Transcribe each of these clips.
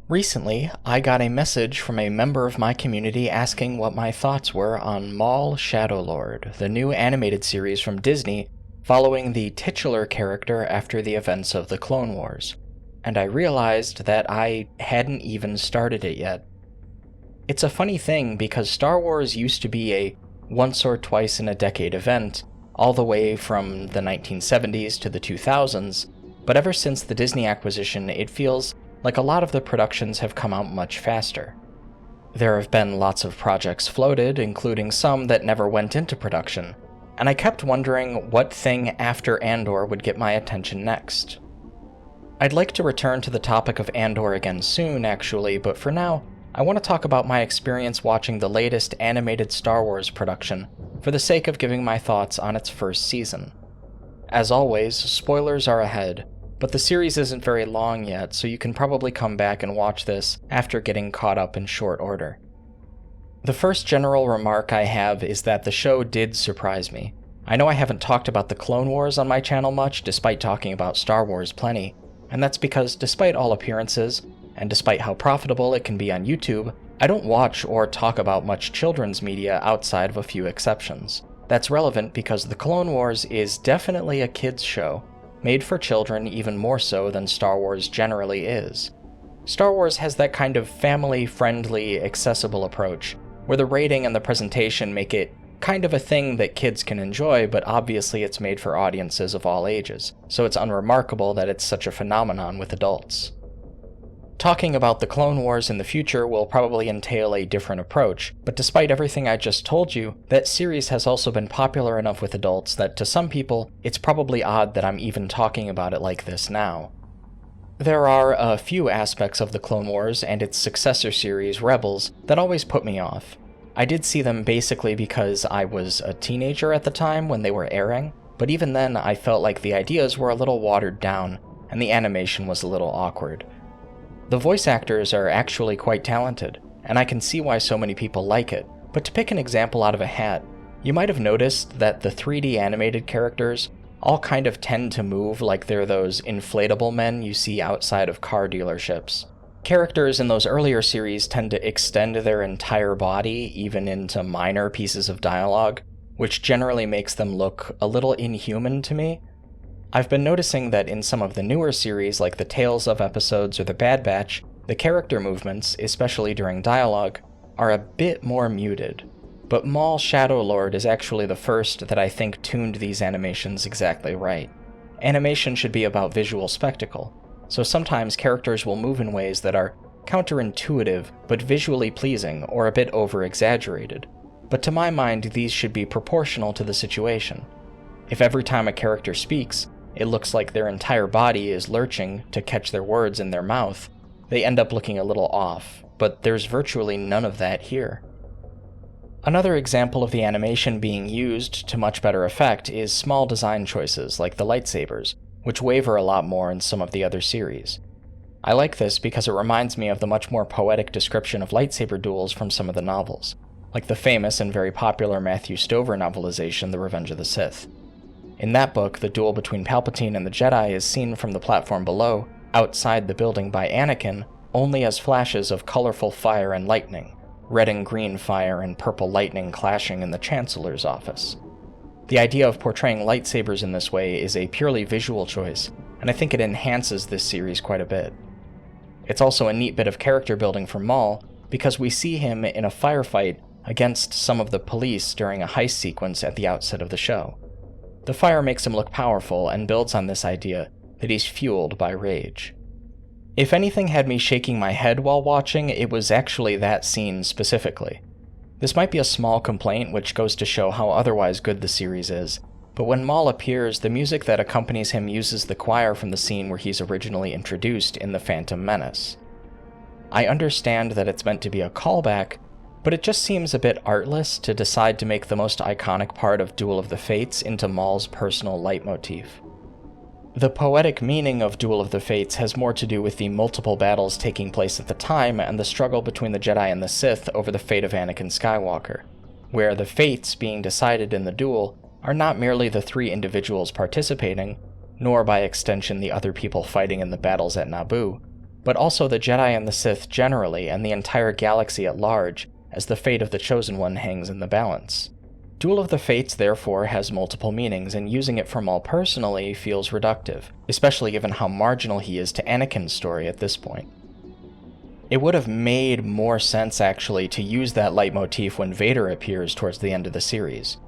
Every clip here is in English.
Recently, I got a message from a member of my community asking what my thoughts were on Maul Shadowlord, the new animated series from Disney following the titular character after the events of the Clone Wars, and I realized that I hadn't even started it yet. It's a funny thing because Star Wars used to be a once or twice in a decade event, all the way from the 1970s to the 2000s, but ever since the Disney acquisition, it feels like a lot of the productions have come out much faster. There have been lots of projects floated, including some that never went into production, and I kept wondering what thing after Andor would get my attention next. I'd like to return to the topic of Andor again soon, actually, but for now, I want to talk about my experience watching the latest animated Star Wars production, for the sake of giving my thoughts on its first season. As always, spoilers are ahead, but the series isn't very long yet, so you can probably come back and watch this after getting caught up in short order. The first general remark I have is that the show did surprise me. I know I haven't talked about the Clone Wars on my channel much, despite talking about Star Wars plenty, and that's because despite all appearances, and despite how profitable it can be on YouTube, I don't watch or talk about much children's media outside of a few exceptions. That's relevant because the Clone Wars is definitely a kids' show, made for children even more so than Star Wars generally is. Star Wars has that kind of family-friendly, accessible approach, where the rating and the presentation make it kind of a thing that kids can enjoy, but obviously it's made for audiences of all ages, so it's unremarkable that it's such a phenomenon with adults. Talking about the Clone Wars in the future will probably entail a different approach, but despite everything I just told you, that series has also been popular enough with adults that to some people, it's probably odd that I'm even talking about it like this now. There are a few aspects of the Clone Wars and its successor series, Rebels, that always put me off. I did see them basically because I was a teenager at the time when they were airing, but even then I felt like the ideas were a little watered down, and the animation was a little awkward. The voice actors are actually quite talented, and I can see why so many people like it, but to pick an example out of a hat, you might have noticed that the 3D animated characters all kind of tend to move like they're those inflatable men you see outside of car dealerships. Characters in those earlier series tend to extend their entire body, even into minor pieces of dialogue, which generally makes them look a little inhuman to me. I've been noticing that in some of the newer series like the Tales of episodes or the Bad Batch, the character movements, especially during dialogue, are a bit more muted. But Maul Shadowlord is actually the first that I think tuned these animations exactly right. Animation should be about visual spectacle, so sometimes characters will move in ways that are counterintuitive but visually pleasing or a bit over-exaggerated. But to my mind, these should be proportional to the situation. If every time a character speaks, it looks like their entire body is lurching to catch their words in their mouth, they end up looking a little off, but there's virtually none of that here. Another example of the animation being used to much better effect is small design choices like the lightsabers, which waver a lot more in some of the other series. I like this because it reminds me of the much more poetic description of lightsaber duels from some of the novels, like the famous and very popular Matthew Stover novelization, The Revenge of the Sith. In that book, the duel between Palpatine and the Jedi is seen from the platform below, outside the building by Anakin, only as flashes of colorful fire and lightning, red and green fire and purple lightning clashing in the Chancellor's office. The idea of portraying lightsabers in this way is a purely visual choice, and I think it enhances this series quite a bit. It's also a neat bit of character building for Maul, because we see him in a firefight against some of the police during a heist sequence at the outset of the show. The fire makes him look powerful and builds on this idea that he's fueled by rage. If anything had me shaking my head while watching, it was actually that scene specifically. This might be a small complaint, which goes to show how otherwise good the series is, but when Maul appears, the music that accompanies him uses the choir from the scene where he's originally introduced in The Phantom Menace. I understand that it's meant to be a callback, but it just seems a bit artless to decide to make the most iconic part of Duel of the Fates into Maul's personal leitmotif. The poetic meaning of Duel of the Fates has more to do with the multiple battles taking place at the time and the struggle between the Jedi and the Sith over the fate of Anakin Skywalker, where the fates being decided in the duel are not merely the three individuals participating, nor by extension the other people fighting in the battles at Naboo, but also the Jedi and the Sith generally and the entire galaxy at large, as the fate of the Chosen One hangs in the balance. Duel of the Fates therefore has multiple meanings, and using it for Maul personally feels reductive, especially given how marginal he is to Anakin's story at this point. It would have made more sense actually to use that leitmotif when Vader appears towards the end of the series.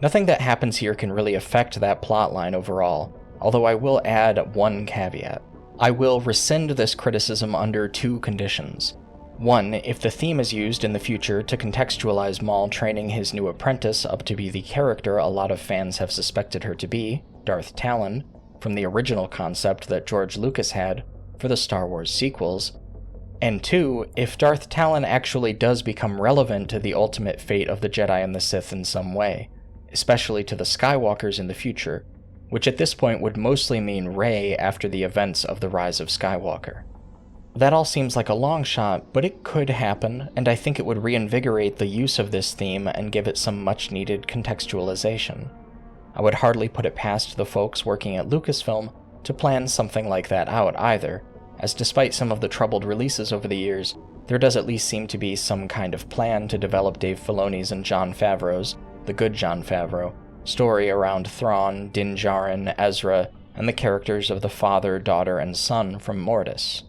Nothing that happens here can really affect that plotline overall, although I will add one caveat. I will rescind this criticism under two conditions. One, if the theme is used in the future to contextualize Maul training his new apprentice up to be the character a lot of fans have suspected her to be, Darth Talon, from the original concept that George Lucas had for the Star Wars sequels. And two, if Darth Talon actually does become relevant to the ultimate fate of the Jedi and the Sith in some way, especially to the Skywalkers in the future, which at this point would mostly mean Rey after the events of The Rise of Skywalker. That all seems like a long shot, but it could happen, and I think it would reinvigorate the use of this theme and give it some much-needed contextualization. I would hardly put it past the folks working at Lucasfilm to plan something like that out either, as despite some of the troubled releases over the years, there does at least seem to be some kind of plan to develop Dave Filoni's and Jon Favreau's, the good Jon Favreau, story around Thrawn, Din Djarin, Ezra, and the characters of the father, daughter, and son from Mortis.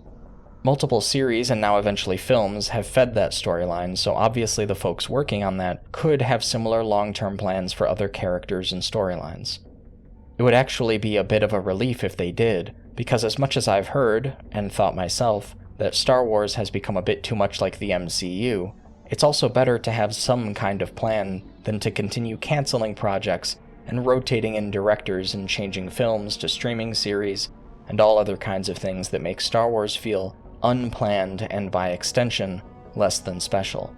Multiple series, and now eventually films, have fed that storyline, so obviously the folks working on that could have similar long-term plans for other characters and storylines. It would actually be a bit of a relief if they did, because as much as I've heard, and thought myself, that Star Wars has become a bit too much like the MCU, it's also better to have some kind of plan than to continue canceling projects and rotating in directors and changing films to streaming series and all other kinds of things that make Star Wars feel unplanned and, by extension, less than special.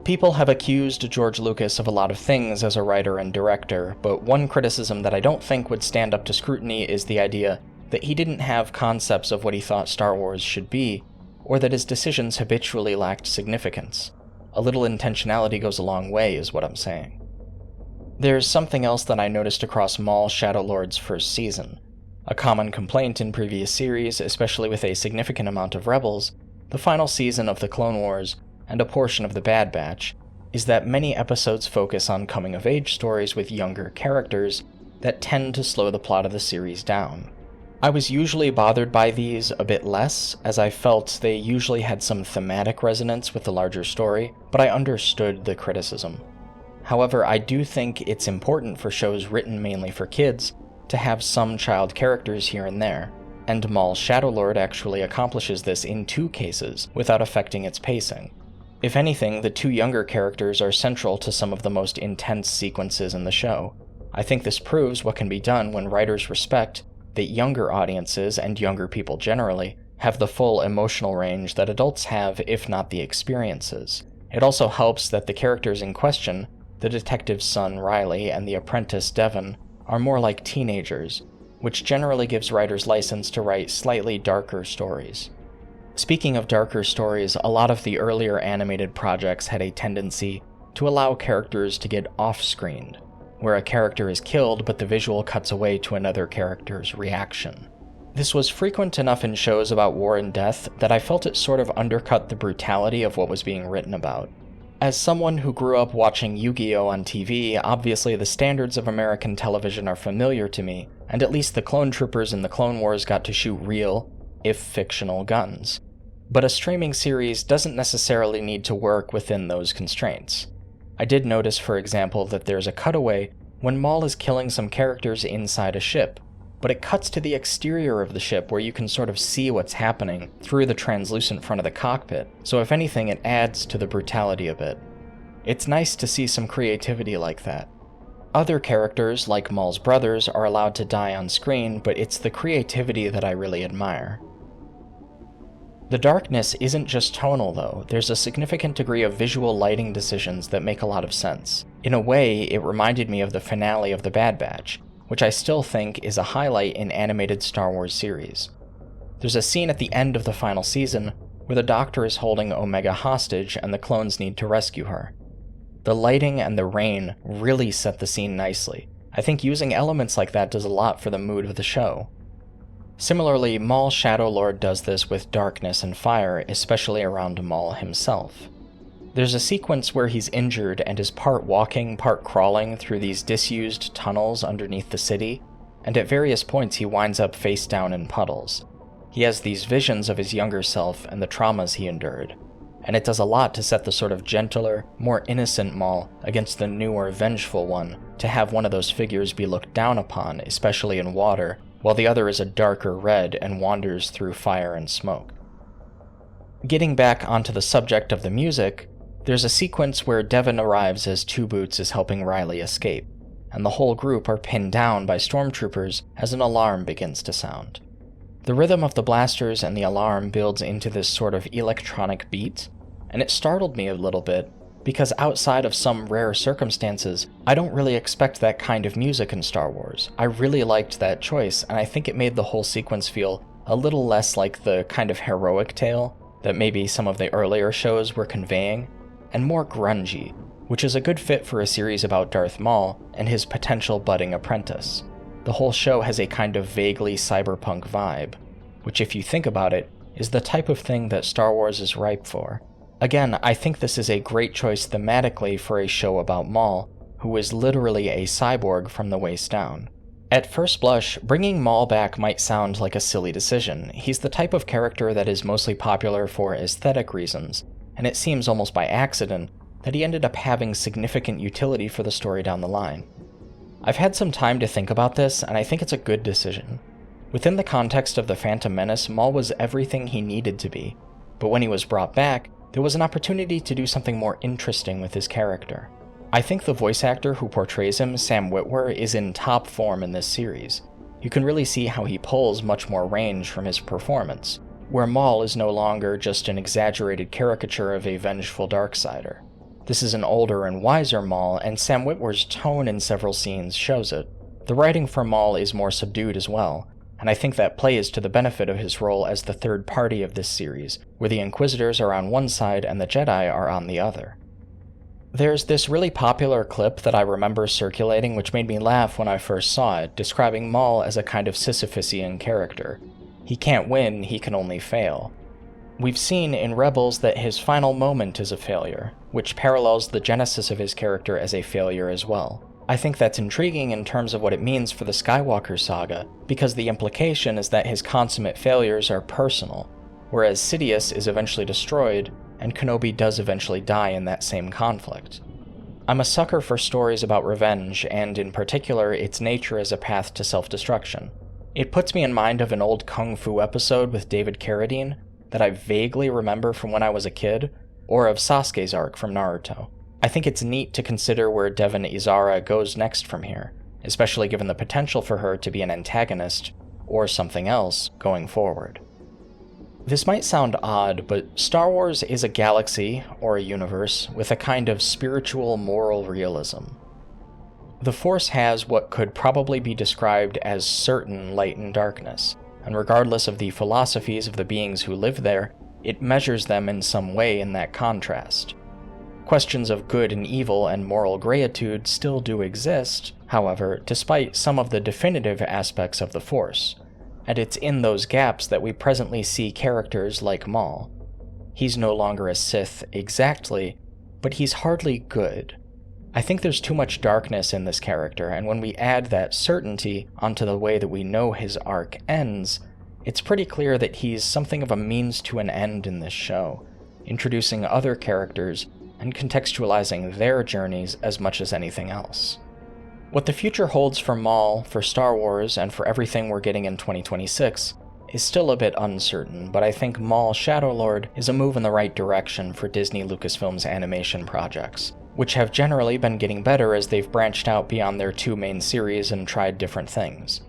People have accused George Lucas of a lot of things as a writer and director, but one criticism that I don't think would stand up to scrutiny is the idea that he didn't have concepts of what he thought Star Wars should be, or that his decisions habitually lacked significance. A little intentionality goes a long way, is what I'm saying. There's something else that I noticed across Maul Shadow Lord's first season. A common complaint in previous series, especially with a significant amount of Rebels, the final season of the Clone Wars, and a portion of the Bad Batch, is that many episodes focus on coming-of-age stories with younger characters that tend to slow the plot of the series down. I was usually bothered by these a bit less, as I felt they usually had some thematic resonance with the larger story, but I understood the criticism. However, I do think it's important for shows written mainly for kids to have some child characters here and there, and Maul Shadow Lord actually accomplishes this in 2 cases without affecting its pacing. If anything, the 2 younger characters are central to some of the most intense sequences in the show. I think this proves what can be done when writers respect that younger audiences, and younger people generally, have the full emotional range that adults have, if not the experiences. It also helps that the characters in question, the detective's son Riley and the apprentice Devon, are more like teenagers, which generally gives writers license to write slightly darker stories. Speaking of darker stories, a lot of the earlier animated projects had a tendency to allow characters to get off-screened, where a character is killed but the visual cuts away to another character's reaction. This was frequent enough in shows about war and death that I felt it sort of undercut the brutality of what was being written about. As someone who grew up watching Yu-Gi-Oh! On TV, obviously the standards of American television are familiar to me, and at least the clone troopers in the Clone Wars got to shoot real, if fictional, guns. But a streaming series doesn't necessarily need to work within those constraints. I did notice, for example, that there's a cutaway when Maul is killing some characters inside a ship, but it cuts to the exterior of the ship where you can sort of see what's happening through the translucent front of the cockpit, so if anything it adds to the brutality a bit. It's nice to see some creativity like that. Other characters, like Maul's brothers, are allowed to die on screen, but it's the creativity that I really admire. The darkness isn't just tonal though, there's a significant degree of visual lighting decisions that make a lot of sense. In a way, it reminded me of the finale of The Bad Batch, which I still think is a highlight in animated Star Wars series. There's a scene at the end of the final season where the Doctor is holding Omega hostage and the clones need to rescue her. The lighting and the rain really set the scene nicely. I think using elements like that does a lot for the mood of the show. Similarly, Maul Shadowlord does this with darkness and fire, especially around Maul himself. There's a sequence where he's injured and is part walking, part crawling through these disused tunnels underneath the city, and at various points he winds up face down in puddles. He has these visions of his younger self and the traumas he endured, and it does a lot to set the sort of gentler, more innocent Maul against the newer, vengeful one, to have one of those figures be looked down upon, especially in water, while the other is a darker red and wanders through fire and smoke. Getting back onto the subject of the music, there's a sequence where Devon arrives as Two Boots is helping Riley escape, and the whole group are pinned down by stormtroopers as an alarm begins to sound. The rhythm of the blasters and the alarm builds into this sort of electronic beat, and it startled me a little bit, because outside of some rare circumstances, I don't really expect that kind of music in Star Wars. I really liked that choice, and I think it made the whole sequence feel a little less like the kind of heroic tale that maybe some of the earlier shows were conveying, and more grungy, which is a good fit for a series about Darth Maul and his potential budding apprentice. The whole show has a kind of vaguely cyberpunk vibe, which if you think about it, is the type of thing that Star Wars is ripe for. Again, I think this is a great choice thematically for a show about Maul, who is literally a cyborg from the waist down. At first blush, bringing Maul back might sound like a silly decision. He's the type of character that is mostly popular for aesthetic reasons, and it seems almost by accident that he ended up having significant utility for the story down the line. I've had some time to think about this, and I think it's a good decision. Within the context of The Phantom Menace, Maul was everything he needed to be, but when he was brought back, there was an opportunity to do something more interesting with his character. I think the voice actor who portrays him, Sam Witwer, is in top form in this series. You can really see how he pulls much more range from his performance, where Maul is no longer just an exaggerated caricature of a vengeful Darksider. This is an older and wiser Maul, and Sam Witwer's tone in several scenes shows it. The writing for Maul is more subdued as well, and I think that plays to the benefit of his role as the third party of this series, where the Inquisitors are on one side and the Jedi are on the other. There's this really popular clip that I remember circulating which made me laugh when I first saw it, describing Maul as a kind of Sisyphusian character. He can't win, he can only fail. We've seen in Rebels that his final moment is a failure, which parallels the genesis of his character as a failure as well. I think that's intriguing in terms of what it means for the Skywalker saga, because the implication is that his consummate failures are personal, whereas Sidious is eventually destroyed, and Kenobi does eventually die in that same conflict. I'm a sucker for stories about revenge, and in particular, its nature as a path to self-destruction. It puts me in mind of an old Kung Fu episode with David Carradine that I vaguely remember from when I was a kid, or of Sasuke's arc from Naruto. I think it's neat to consider where Devon Izara goes next from here, especially given the potential for her to be an antagonist, or something else, going forward. This might sound odd, but Star Wars is a galaxy, or a universe, with a kind of spiritual moral realism. The Force has what could probably be described as certain light and darkness, and regardless of the philosophies of the beings who live there, it measures them in some way in that contrast. Questions of good and evil and moral gratitude still do exist, however, despite some of the definitive aspects of the Force, and it's in those gaps that we presently see characters like Maul. He's no longer a Sith exactly, but he's hardly good. I think there's too much darkness in this character, and when we add that certainty onto the way that we know his arc ends, it's pretty clear that he's something of a means to an end in this show, introducing other characters and contextualizing their journeys as much as anything else. What the future holds for Maul, for Star Wars, and for everything we're getting in 2026 is still a bit uncertain, but I think Maul Shadowlord is a move in the right direction for Disney Lucasfilm's animation projects, which have generally been getting better as they've branched out beyond their two main series and tried different things.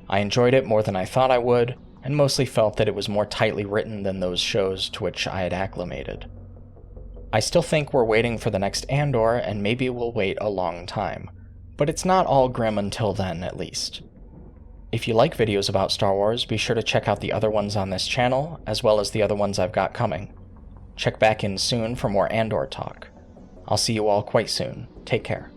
I enjoyed it more than I thought I would, and mostly felt that it was more tightly written than those shows to which I had acclimated. I still think we're waiting for the next Andor, and maybe we'll wait a long time. But it's not all grim until then, at least. If you like videos about Star Wars, be sure to check out the other ones on this channel, as well as the other ones I've got coming. Check back in soon for more Andor talk. I'll see you all quite soon. Take care.